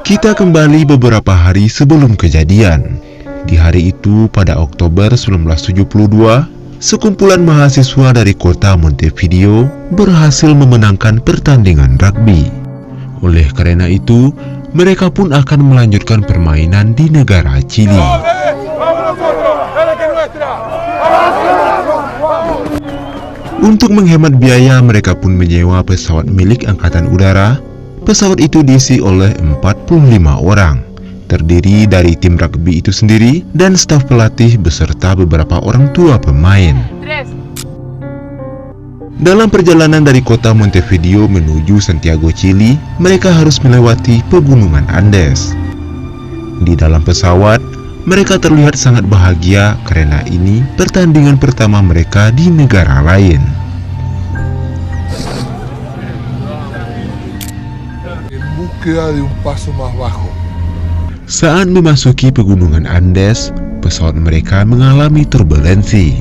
Kita kembali beberapa hari sebelum kejadian. Di hari itu pada Oktober 1972, sekumpulan mahasiswa dari kota Montevideo berhasil memenangkan pertandingan rugby. Oleh karena itu, mereka pun akan melanjutkan permainan di negara Chili. Untuk menghemat biaya, mereka pun menyewa pesawat milik Angkatan Udara. Pesawat itu diisi oleh 45 orang, terdiri dari tim rugby itu sendiri dan staf pelatih beserta beberapa orang tua pemain. Dalam perjalanan dari kota Montevideo menuju Santiago, Chili, mereka harus melewati pegunungan Andes. Di dalam pesawat, mereka terlihat sangat bahagia karena ini pertandingan pertama mereka di negara lain. Saat memasuki pegunungan Andes, pesawat mereka mengalami turbulensi.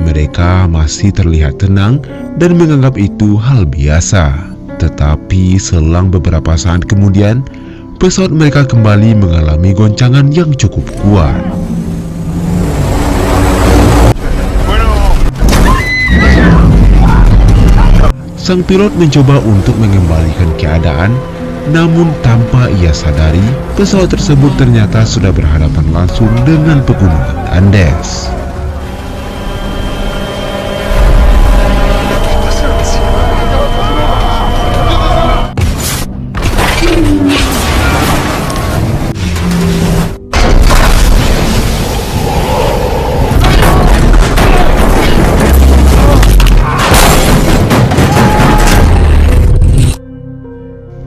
Mereka masih terlihat tenang dan menganggap itu hal biasa. Tetapi selang beberapa saat kemudian, pesawat mereka kembali mengalami goncangan yang cukup kuat. Sang pilot mencoba untuk mengembalikan keadaan, namun tanpa ia sadari, pesawat tersebut ternyata sudah berhadapan langsung dengan pegunungan Andes.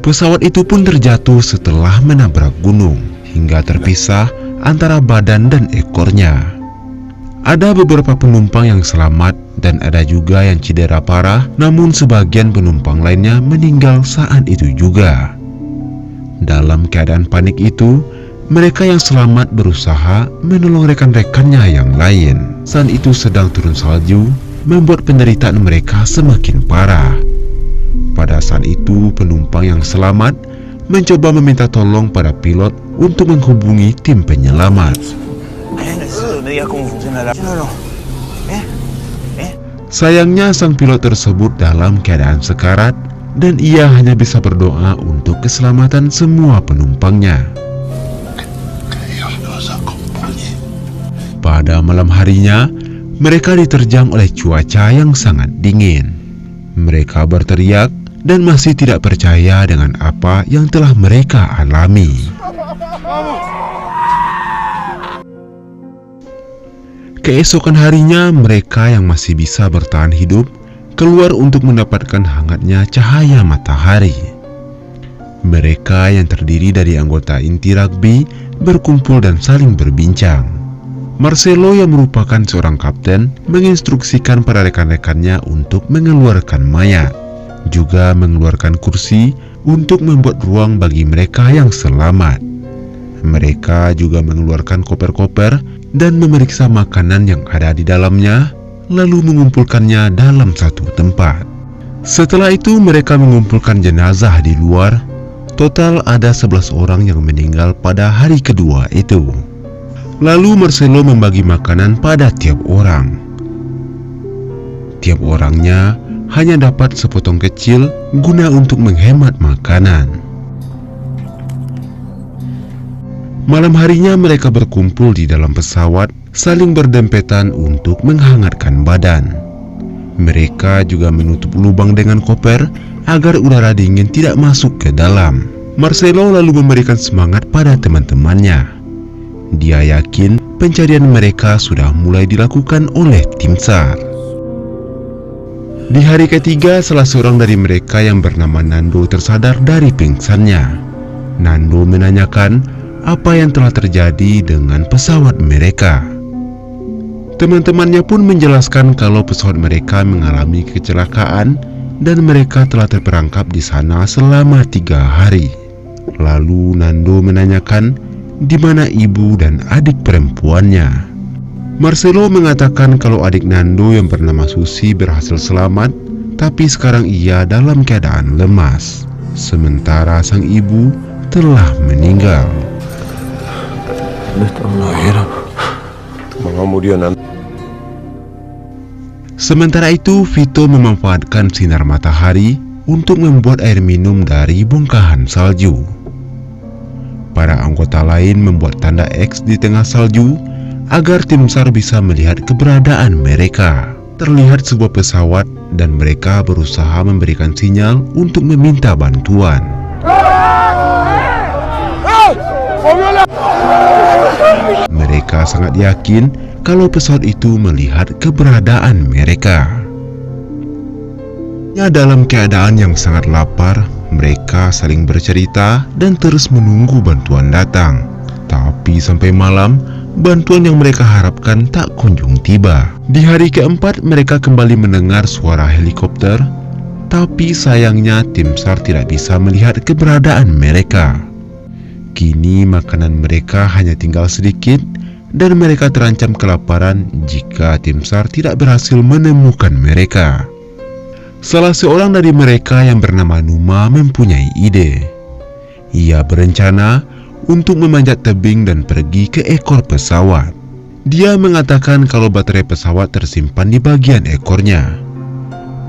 Pesawat itu pun terjatuh setelah menabrak gunung, hingga terpisah antara badan dan ekornya. Ada beberapa penumpang yang selamat dan ada juga yang cedera parah, namun sebagian penumpang lainnya meninggal saat itu juga. Dalam keadaan panik itu, mereka yang selamat berusaha menolong rekan-rekannya yang lain. Saat itu sedang turun salju, membuat penderitaan mereka semakin parah. Pada saat itu, penumpang yang selamat mencoba meminta tolong pada pilot untuk menghubungi tim penyelamat. Sayangnya, sang pilot tersebut dalam keadaan sekarat dan ia hanya bisa berdoa untuk keselamatan semua penumpangnya. Pada malam harinya, mereka diterjang oleh cuaca yang sangat dingin. Mereka berteriak dan masih tidak percaya dengan apa yang telah mereka alami. Keesokan harinya, mereka yang masih bisa bertahan hidup keluar untuk mendapatkan hangatnya cahaya matahari. Mereka yang terdiri dari anggota inti rugby berkumpul dan saling berbincang. Marcelo yang merupakan seorang kapten menginstruksikan para rekan-rekannya untuk mengeluarkan mayat, juga mengeluarkan kursi untuk membuat ruang bagi mereka yang selamat. Mereka juga mengeluarkan koper-koper dan memeriksa makanan yang ada di dalamnya, lalu mengumpulkannya dalam satu tempat. Setelah itu mereka mengumpulkan jenazah di luar. Total ada 11 orang yang meninggal pada hari kedua itu. Lalu Marcelo membagi makanan pada tiap orang. Tiap orangnya hanya dapat sepotong kecil guna untuk menghemat makanan. Malam harinya mereka berkumpul di dalam pesawat, saling berdempetan untuk menghangatkan badan. Mereka juga menutup lubang dengan koper agar udara dingin tidak masuk ke dalam. Marcelo lalu memberikan semangat pada teman-temannya. Dia yakin pencarian mereka sudah mulai dilakukan oleh tim SAR. Di hari ketiga, salah seorang dari mereka yang bernama Nando tersadar dari pingsannya. Nando menanyakan apa yang telah terjadi dengan pesawat mereka. Teman-temannya pun menjelaskan kalau pesawat mereka mengalami kecelakaan dan mereka telah terperangkap di sana selama 3 hari. Lalu Nando menanyakan di mana ibu dan adik perempuannya. Marcelo mengatakan kalau adik Nando yang bernama Susi berhasil selamat, tapi sekarang ia dalam keadaan lemas. Sementara sang ibu telah meninggal. Sementara itu, Vito memanfaatkan sinar matahari untuk membuat air minum dari bongkahan salju. Para anggota lain membuat tanda X di tengah salju agar tim SAR bisa melihat keberadaan mereka. Terlihat sebuah pesawat dan mereka berusaha memberikan sinyal untuk meminta bantuan. Mereka sangat yakin kalau pesawat itu melihat keberadaan mereka. Ya, dalam keadaan yang sangat lapar, mereka saling bercerita dan terus menunggu bantuan datang. Tapi sampai malam, bantuan yang mereka harapkan tak kunjung tiba. Di hari keempat, mereka kembali mendengar suara helikopter, tapi sayangnya tim SAR tidak bisa melihat keberadaan mereka. Kini makanan mereka hanya tinggal sedikit dan mereka terancam kelaparan jika tim SAR tidak berhasil menemukan mereka. Salah seorang dari mereka yang bernama Numa mempunyai ide. Ia berencana untuk memanjat tebing dan pergi ke ekor pesawat. Dia mengatakan kalau baterai pesawat tersimpan di bagian ekornya,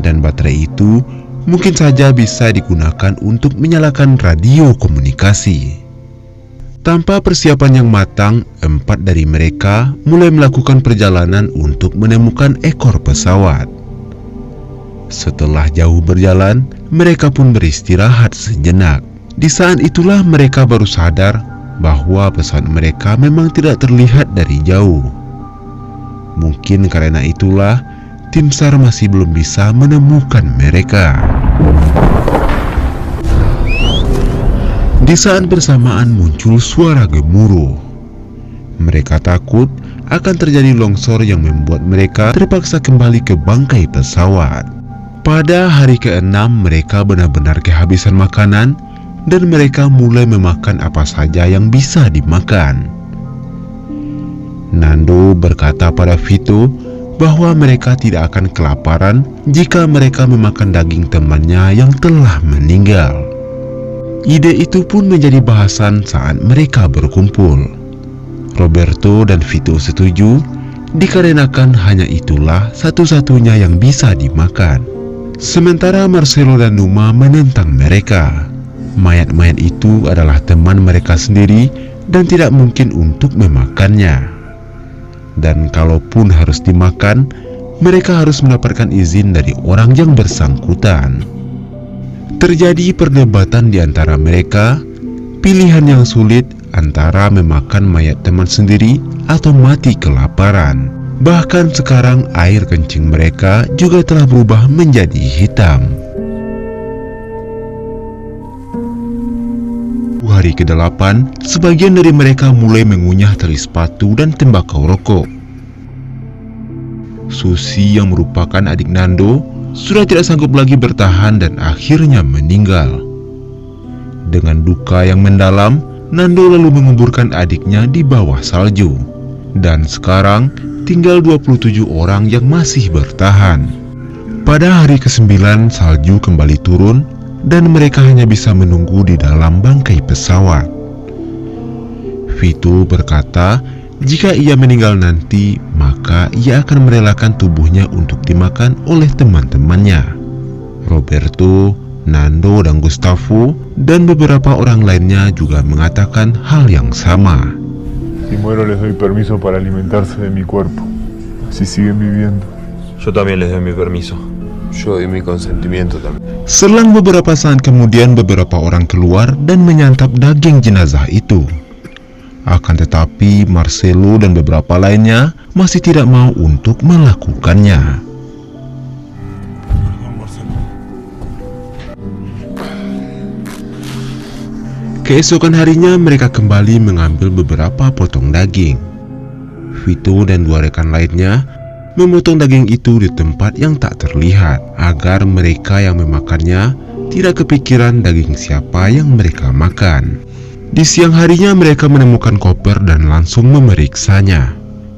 dan baterai itu mungkin saja bisa digunakan untuk menyalakan radio komunikasi. Tanpa persiapan yang matang, 4 dari mereka mulai melakukan perjalanan untuk menemukan ekor pesawat. Setelah jauh berjalan, mereka pun beristirahat sejenak. Di saat itulah mereka baru sadar bahwa pesawat mereka memang tidak terlihat dari jauh. Mungkin karena itulah tim SAR masih belum bisa menemukan mereka. Di saat bersamaan muncul suara gemuruh. Mereka takut akan terjadi longsor yang membuat mereka terpaksa kembali ke bangkai pesawat. Pada hari ke-6 mereka benar-benar kehabisan makanan dan mereka mulai memakan apa saja yang bisa dimakan. Nando berkata pada Vito bahwa mereka tidak akan kelaparan jika mereka memakan daging temannya yang telah meninggal. Ide itu pun menjadi bahasan saat mereka berkumpul. Roberto dan Vito setuju dikarenakan hanya itulah satu-satunya yang bisa dimakan. Sementara Marcelo dan Numa menentang mereka. Mayat-mayat itu adalah teman mereka sendiri dan tidak mungkin untuk memakannya. Dan kalaupun harus dimakan, mereka harus mendapatkan izin dari orang yang bersangkutan. Terjadi perdebatan di antara mereka, pilihan yang sulit antara memakan mayat teman sendiri atau mati kelaparan. Bahkan sekarang air kencing mereka juga telah berubah menjadi hitam. Hari ke-8, sebagian dari mereka mulai mengunyah tali sepatu dan tembakau rokok. Susi yang merupakan adik Nando sudah tidak sanggup lagi bertahan dan akhirnya meninggal. Dengan duka yang mendalam, Nando lalu menguburkan adiknya di bawah salju. Dan sekarang tinggal 27 orang yang masih bertahan. Pada hari ke-9 salju kembali turun dan mereka hanya bisa menunggu di dalam bangkai pesawat. Vito berkata jika ia meninggal nanti, maka ia akan merelakan tubuhnya untuk dimakan oleh teman-temannya. Roberto, Nando dan Gustavo dan beberapa orang lainnya juga mengatakan hal yang sama. Si muero les doy permiso para alimentarse de mi cuerpo. Así siguen viviendo. Yo también les doy mi permiso. Yo doy mi consentimiento también. Selang beberapa saat kemudian beberapa orang keluar dan menyantap daging jenazah itu. Akan tetapi Marcelo dan beberapa lainnya masih tidak mau untuk melakukannya. Keesokan harinya mereka kembali mengambil beberapa potong daging. Vito dan 2 rekan lainnya memotong daging itu di tempat yang tak terlihat agar mereka yang memakannya tidak kepikiran daging siapa yang mereka makan. Di siang harinya mereka menemukan koper dan langsung memeriksanya.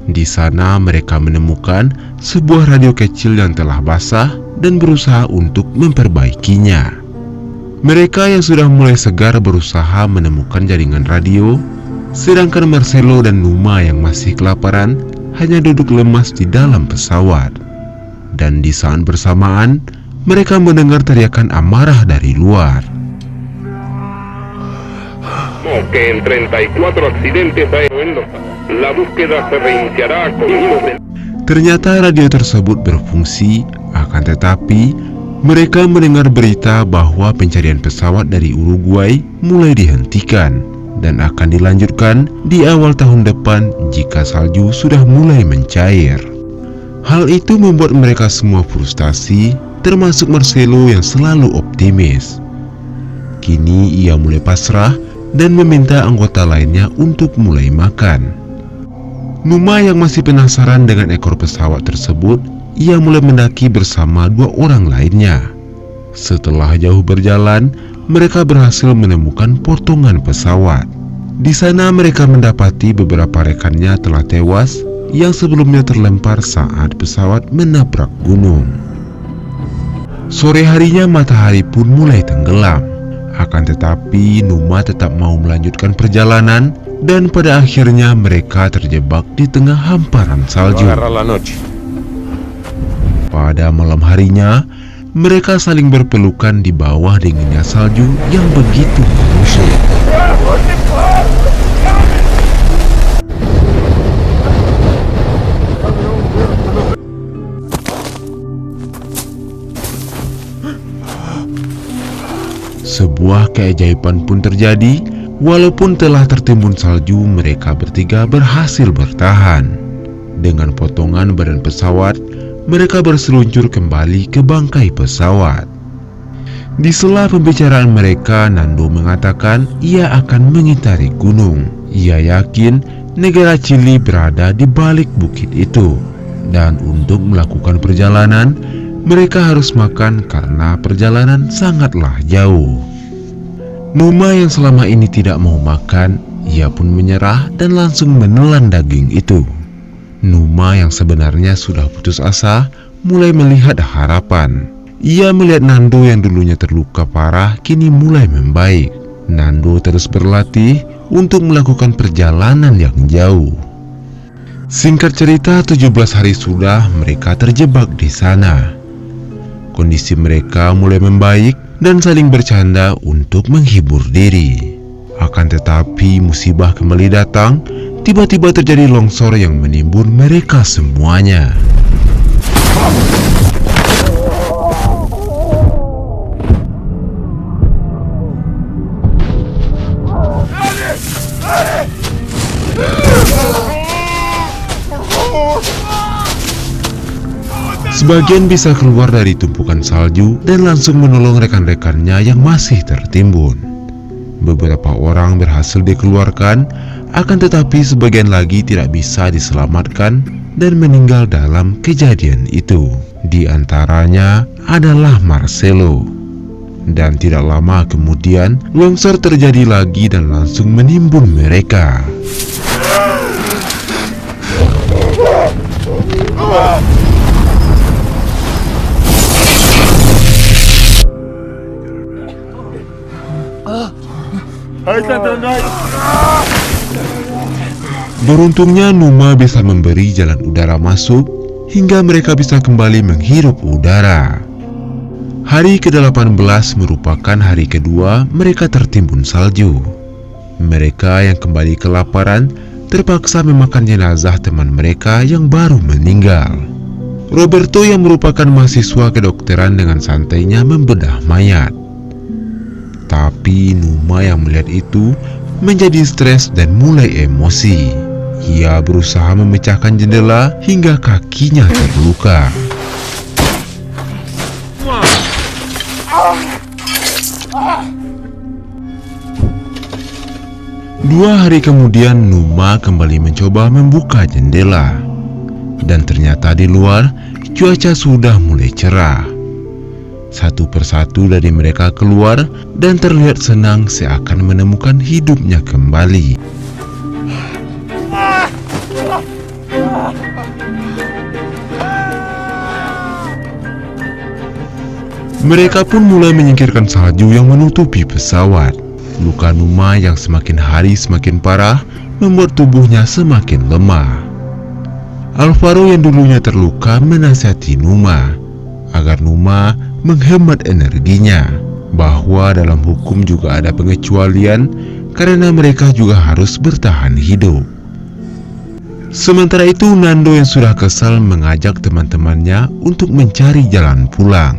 Di sana mereka menemukan sebuah radio kecil yang telah basah dan berusaha untuk memperbaikinya. Mereka yang sudah mulai segar berusaha menemukan jaringan radio, sedangkan Marcelo dan Numa yang masih kelaparan hanya duduk lemas di dalam pesawat. Dan di saat bersamaan, mereka mendengar teriakan amarah dari luar. Que en 34 accidentes aéreos, la búsqueda se reiniciará con Ternyata radio tersebut berfungsi, akan tetapi mereka mendengar berita bahwa pencarian pesawat dari Uruguay mulai dihentikan dan akan dilanjutkan di awal tahun depan jika salju sudah mulai mencair. Hal itu membuat mereka semua frustasi, termasuk Marcelo yang selalu optimis. Kini ia mulai pasrah dan meminta anggota lainnya untuk mulai makan. Numa yang masih penasaran dengan ekor pesawat tersebut, ia mulai mendaki bersama 2 orang lainnya. Setelah jauh berjalan, mereka berhasil menemukan potongan pesawat. Di sana mereka mendapati beberapa rekannya telah tewas yang sebelumnya terlempar saat pesawat menabrak gunung. Sore harinya matahari pun mulai tenggelam. Akan tetapi Numa tetap mau melanjutkan perjalanan dan pada akhirnya mereka terjebak di tengah hamparan salju. Pada malam harinya, mereka saling berpelukan di bawah dinginnya salju yang begitu menusuk. Sebuah keajaiban pun terjadi. Walaupun telah tertimbun salju, mereka bertiga berhasil bertahan. Dengan potongan badan pesawat, mereka berseluncur kembali ke bangkai pesawat. Di sela pembicaraan mereka, Nando mengatakan ia akan mengitari gunung. Ia yakin negara Chili berada di balik bukit itu. Dan untuk melakukan perjalanan, mereka harus makan karena perjalanan sangatlah jauh. Numa yang selama ini tidak mau makan, ia pun menyerah dan langsung menelan daging itu. Numa yang sebenarnya sudah putus asa, mulai melihat harapan. Ia melihat Nando yang dulunya terluka parah, kini mulai membaik. Nando terus berlatih untuk melakukan perjalanan yang jauh. Singkat cerita, 17 hari sudah mereka terjebak di sana. Kondisi mereka mulai membaik dan saling bercanda untuk menghibur diri. Akan tetapi musibah kembali datang. Tiba-tiba terjadi longsor yang menimbun mereka semuanya. Sebagian bisa keluar dari tumpukan salju dan langsung menolong rekan-rekannya yang masih tertimbun. Beberapa orang berhasil dikeluarkan, akan tetapi sebagian lagi tidak bisa diselamatkan dan meninggal dalam kejadian itu. Di antaranya adalah Marcelo. Dan tidak lama kemudian, longsor terjadi lagi dan langsung menimbun mereka. Beruntungnya Numa bisa memberi jalan udara masuk hingga mereka bisa kembali menghirup udara. Hari ke-18 merupakan hari kedua mereka tertimbun salju. Mereka yang kembali kelaparan terpaksa memakan jenazah teman mereka yang baru meninggal. Roberto yang merupakan mahasiswa kedokteran dengan santainya membedah mayat. Tapi Numa yang melihat itu menjadi stres dan mulai emosi. Ia berusaha memecahkan jendela hingga kakinya terluka. Dua hari kemudian Numa kembali mencoba membuka jendela. Dan ternyata di luar cuaca sudah mulai cerah. Satu persatu dari mereka keluar dan terlihat senang seakan menemukan hidupnya kembali. Mereka pun mulai menyingkirkan salju yang menutupi pesawat. Luka Numa yang semakin hari semakin parah membuat tubuhnya semakin lemah. Alvaro yang dulunya terluka menasihati Numa agar Numa menghemat energinya, bahwa dalam hukum juga ada pengecualian karena mereka juga harus bertahan hidup. Sementara itu Nando yang sudah kesal mengajak teman-temannya untuk mencari jalan pulang.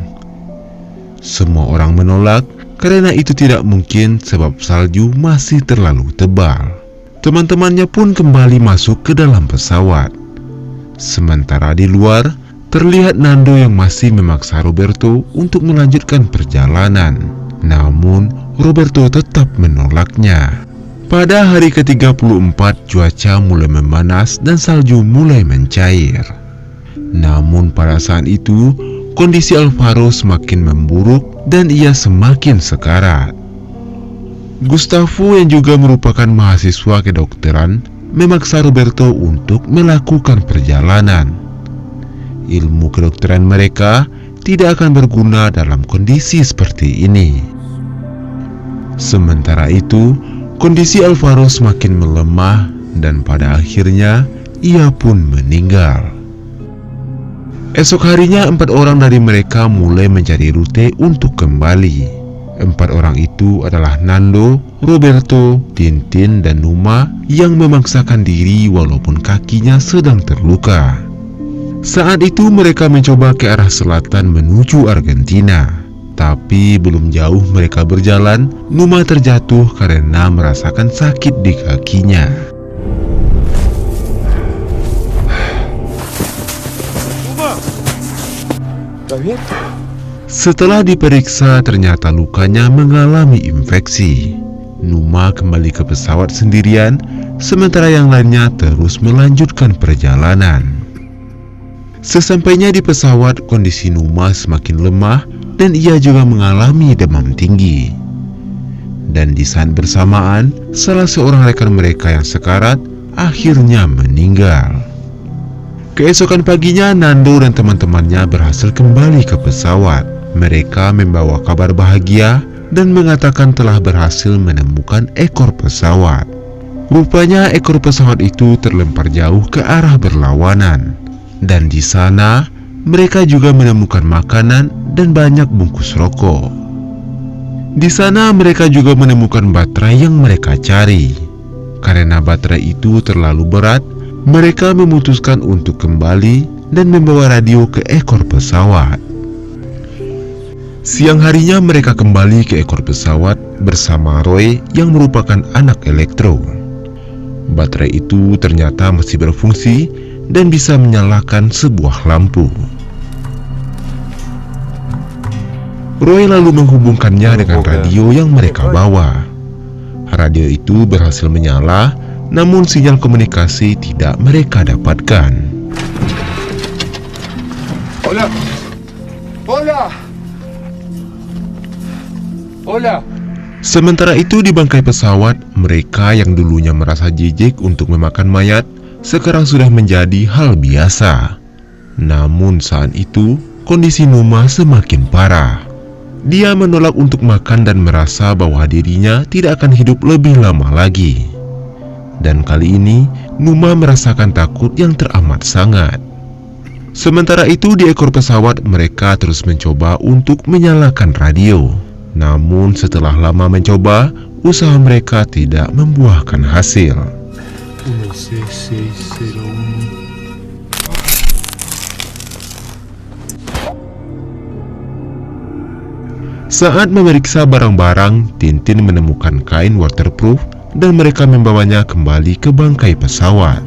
Semua orang menolak karena itu tidak mungkin sebab salju masih terlalu tebal. Teman-temannya pun kembali masuk ke dalam pesawat. Sementara di luar, terlihat Nando yang masih memaksa Roberto untuk melanjutkan perjalanan. Namun, Roberto tetap menolaknya. Pada hari ke-34, cuaca mulai memanas dan salju mulai mencair. Namun pada saat itu, kondisi Alvaro semakin memburuk dan ia semakin sekarat. Gustavo yang juga merupakan mahasiswa kedokteran memaksa Roberto untuk melakukan perjalanan. Ilmu kedokteran mereka tidak akan berguna dalam kondisi seperti ini. Sementara itu, kondisi Alvaro semakin melemah dan pada akhirnya ia pun meninggal. Esok harinya 4 orang dari mereka mulai mencari rute untuk kembali. 4 orang itu adalah Nando, Roberto, Tintin, dan Numa yang memaksakan diri walaupun kakinya sedang terluka. Saat itu mereka mencoba ke arah selatan menuju Argentina. Tapi belum jauh mereka berjalan, Numa terjatuh karena merasakan sakit di kakinya. Setelah diperiksa, ternyata lukanya mengalami infeksi. Numa kembali ke pesawat sendirian, sementara yang lainnya terus melanjutkan perjalanan. Sesampainya di pesawat, kondisi Numa semakin lemah dan ia juga mengalami demam tinggi. Dan di saat bersamaan, salah seorang rekan mereka yang sekarat akhirnya meninggal. Keesokan paginya, Nando dan teman-temannya berhasil kembali ke pesawat. Mereka membawa kabar bahagia dan mengatakan telah berhasil menemukan ekor pesawat. Rupanya ekor pesawat itu terlempar jauh ke arah berlawanan. Dan di sana, mereka juga menemukan makanan dan banyak bungkus rokok. Di sana mereka juga menemukan baterai yang mereka cari. Karena baterai itu terlalu berat, mereka memutuskan untuk kembali dan membawa radio ke ekor pesawat. Siang harinya mereka kembali ke ekor pesawat bersama Roy yang merupakan anak elektro. Baterai itu ternyata masih berfungsi dan bisa menyalakan sebuah lampu. Roy lalu menghubungkannya dengan radio yang mereka bawa. Radio itu berhasil menyala, namun sinyal komunikasi tidak mereka dapatkan. Hola. Hola. Hola. Sementara itu di bangkai pesawat, mereka yang dulunya merasa jijik untuk memakan mayat, sekarang sudah menjadi hal biasa. Namun saat itu, kondisi Numa semakin parah. Dia menolak untuk makan dan merasa bahwa dirinya tidak akan hidup lebih lama lagi. Dan kali ini, Numa merasakan takut yang teramat sangat. Sementara itu di ekor pesawat, mereka terus mencoba untuk menyalakan radio. Namun setelah lama mencoba, usaha mereka tidak membuahkan hasil. Saat memeriksa barang-barang, Tintin menemukan kain waterproof dan mereka membawanya kembali ke bangkai pesawat.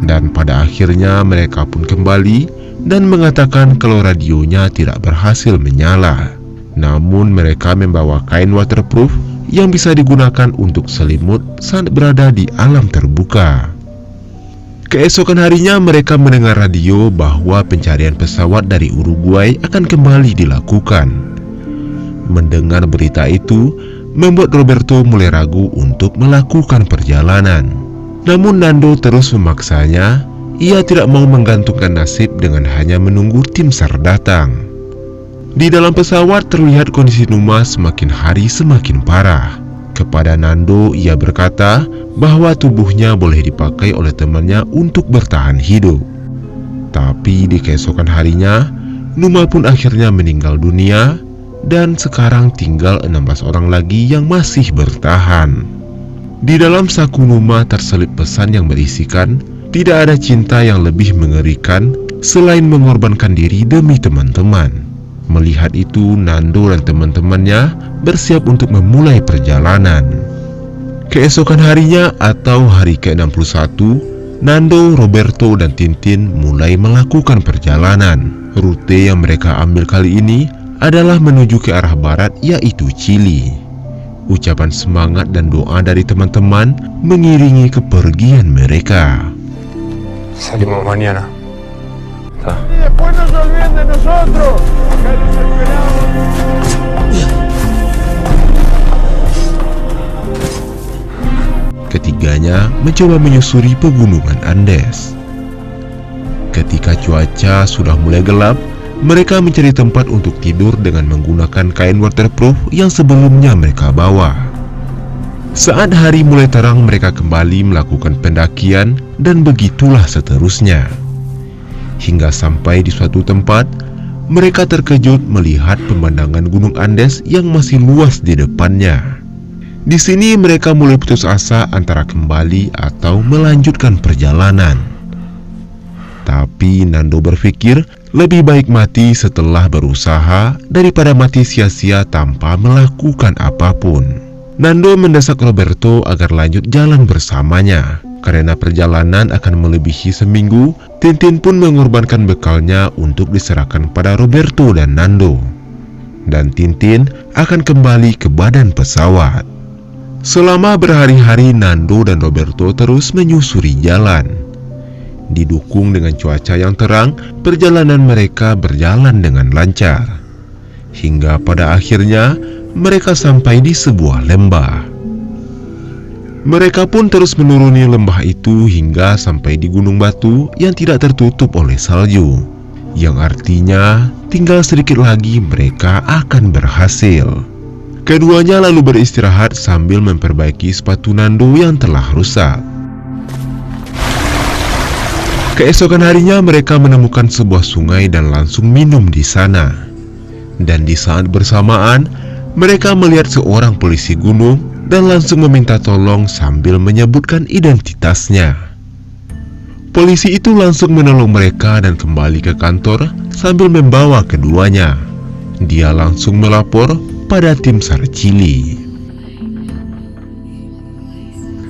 Dan pada akhirnya mereka pun kembali dan mengatakan kalau radionya tidak berhasil menyala. Namun mereka membawa kain waterproof yang bisa digunakan untuk selimut saat berada di alam terbuka. Keesokan harinya mereka mendengar radio bahwa pencarian pesawat dari Uruguay akan kembali dilakukan. Mendengar berita itu membuat Roberto mulai ragu untuk melakukan perjalanan. Namun Nando terus memaksanya. Ia tidak mau menggantungkan nasib dengan hanya menunggu tim SAR datang. Di dalam pesawat terlihat kondisi Numa semakin hari semakin parah. Kepada Nando, ia berkata bahwa tubuhnya boleh dipakai oleh temannya untuk bertahan hidup. Tapi di keesokan harinya, Numa pun akhirnya meninggal dunia dan sekarang tinggal 16 orang lagi yang masih bertahan. Di dalam saku Numa terselip pesan yang berisikan, tidak ada cinta yang lebih mengerikan selain mengorbankan diri demi teman-teman. Melihat itu, Nando dan teman-temannya bersiap untuk memulai perjalanan. Keesokan harinya atau hari ke-61, Nando, Roberto, dan Tintin mulai melakukan perjalanan. Rute yang mereka ambil kali ini adalah menuju ke arah barat, yaitu Chili. Ucapan semangat dan doa dari teman-teman mengiringi kepergian mereka. Salimos mañana. Después no se olviden de nosotros. Acá los esperamos. Ketiganya mencoba menyusuri pegunungan Andes. Ketika cuaca sudah mulai gelap, mereka mencari tempat untuk tidur dengan menggunakan kain waterproof yang sebelumnya mereka bawa. Saat hari mulai terang, mereka kembali melakukan pendakian dan begitulah seterusnya. Hingga sampai di suatu tempat, mereka terkejut melihat pemandangan Gunung Andes yang masih luas di depannya. Di sini mereka mulai putus asa antara kembali atau melanjutkan perjalanan. Tapi Nando berpikir lebih baik mati setelah berusaha daripada mati sia-sia tanpa melakukan apapun. Nando mendesak Roberto agar lanjut jalan bersamanya. Karena perjalanan akan melebihi seminggu, Tintin pun mengorbankan bekalnya untuk diserahkan pada Roberto dan Nando. Dan Tintin akan kembali ke badan pesawat. Selama berhari-hari, Nando dan Roberto terus menyusuri jalan. Didukung dengan cuaca yang terang, perjalanan mereka berjalan dengan lancar. Hingga pada akhirnya, mereka sampai di sebuah lembah. Mereka pun terus menuruni lembah itu hingga sampai di gunung batu yang tidak tertutup oleh salju, yang artinya tinggal sedikit lagi mereka akan berhasil. Keduanya lalu beristirahat sambil memperbaiki sepatu Nando yang telah rusak. Keesokan harinya mereka menemukan sebuah sungai dan langsung minum di sana. Dan di saat bersamaan, mereka melihat seorang polisi gunung dan langsung meminta tolong sambil menyebutkan identitasnya. Polisi itu langsung menolong mereka dan kembali ke kantor sambil membawa keduanya. Dia langsung melapor pada tim SAR Chili.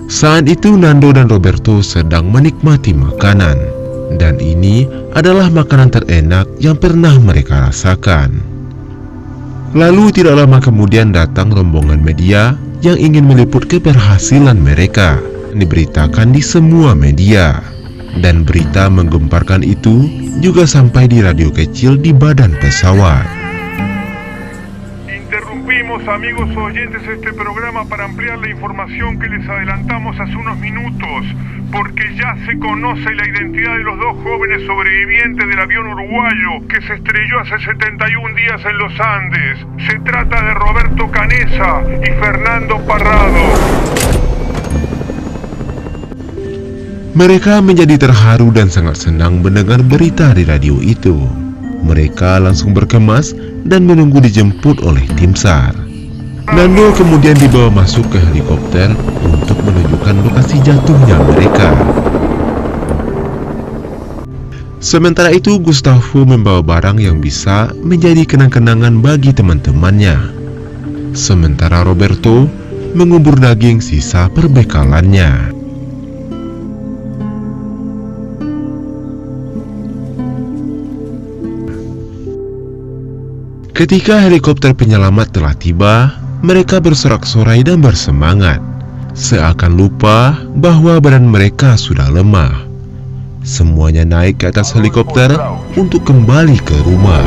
Saat itu Nando dan Roberto sedang menikmati makanan, dan ini adalah makanan terenak yang pernah mereka rasakan. Lalu tidak lama kemudian datang rombongan media yang ingin meliput keberhasilan mereka. Diberitakan di semua media, dan berita menggemparkan itu juga sampai di radio kecil di badan pesawat. Interrumpimos, amigos oyentes, este programa para ampliar la información que les adelantamos hace unos minutos, porque ya se conoce la identidad de los dos jóvenes sobrevivientes del avión uruguayo que se estrelló hace 71 días en los Andes. Se trata de Roberto Canessa y Fernando Parrado. Mereka menjadi terharu dan sangat senang mendengar berita di radio itu. Mereka langsung berkemas dan menunggu dijemput oleh tim SAR. Nando kemudian dibawa masuk ke helikopter untuk menunjukkan lokasi jatuhnya mereka. Sementara itu, Gustavo membawa barang yang bisa menjadi kenang-kenangan bagi teman-temannya. Sementara Roberto mengubur daging sisa perbekalannya. Ketika helikopter penyelamat telah tiba, mereka bersorak-sorai dan bersemangat, seakan lupa bahwa badan mereka sudah lemah. Semuanya naik ke atas helikopter untuk kembali ke rumah.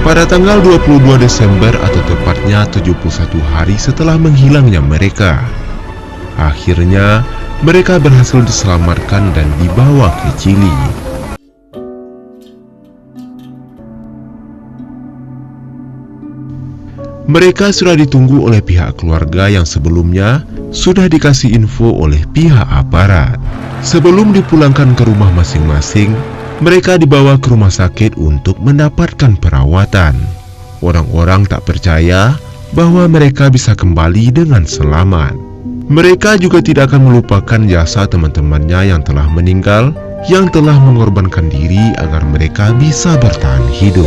Pada tanggal 22 Desember atau tepatnya 71 hari setelah menghilangnya mereka, akhirnya mereka berhasil diselamatkan dan dibawa ke Chili. Mereka sudah ditunggu oleh pihak keluarga yang sebelumnya sudah dikasih info oleh pihak aparat. Sebelum dipulangkan ke rumah masing-masing, mereka dibawa ke rumah sakit untuk mendapatkan perawatan. Orang-orang tak percaya bahwa mereka bisa kembali dengan selamat. Mereka juga tidak akan melupakan jasa teman-temannya yang telah meninggal, yang telah mengorbankan diri agar mereka bisa bertahan hidup.